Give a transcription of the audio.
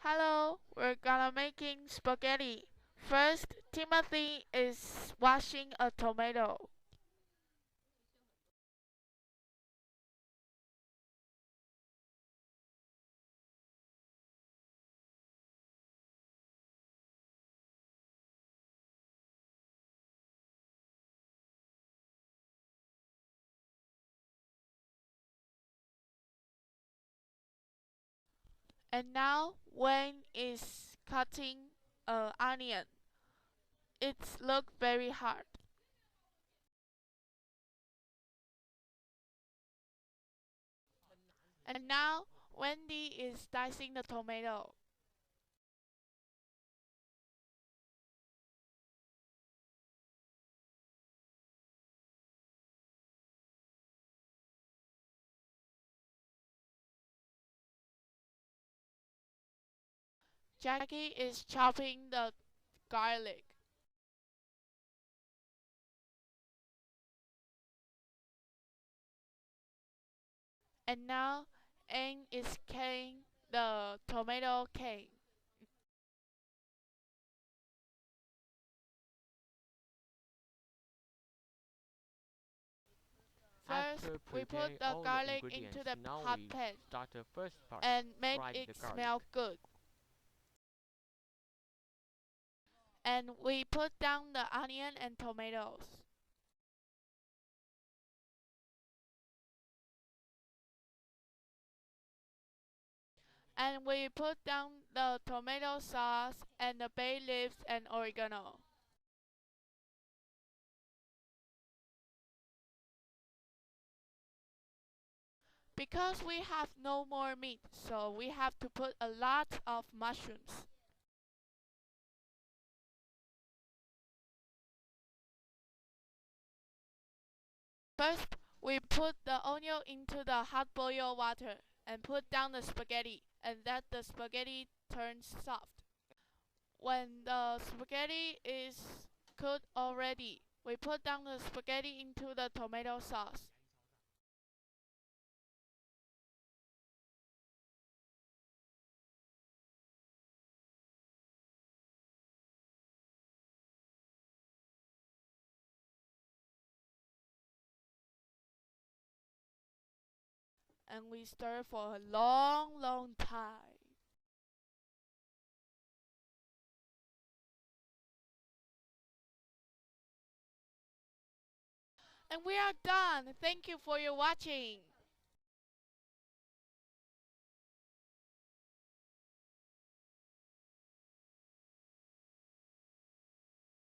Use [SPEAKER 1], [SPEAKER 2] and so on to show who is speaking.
[SPEAKER 1] Hello, we're gonna making spaghetti. First, Timothy is washing a tomato. And now Wayne is cutting an onion. It's look very hard. And now Wendy is dicing the tomato. Jackie is chopping the garlic. And now Anne is cutting the tomato cane. First,
[SPEAKER 2] After
[SPEAKER 1] we put
[SPEAKER 2] preparing
[SPEAKER 1] the
[SPEAKER 2] all the
[SPEAKER 1] garlic
[SPEAKER 2] ingredients,
[SPEAKER 1] into the
[SPEAKER 2] now
[SPEAKER 1] hot
[SPEAKER 2] we
[SPEAKER 1] pan
[SPEAKER 2] start the first part.
[SPEAKER 1] and make
[SPEAKER 2] fry
[SPEAKER 1] it
[SPEAKER 2] the garlic.
[SPEAKER 1] smell good. And we put down the onion and tomatoes. And we put down the tomato sauce and the bay leaves and oregano. Because we have no more meat, so we have to put a lot of mushrooms. First, we put the onion into the hot boiled water and put down the spaghetti and let the spaghetti turn soft. When the spaghetti is cooked already, we put down the spaghetti into the tomato sauce. And we stir for a long time. And we are done. Thank you for your watching.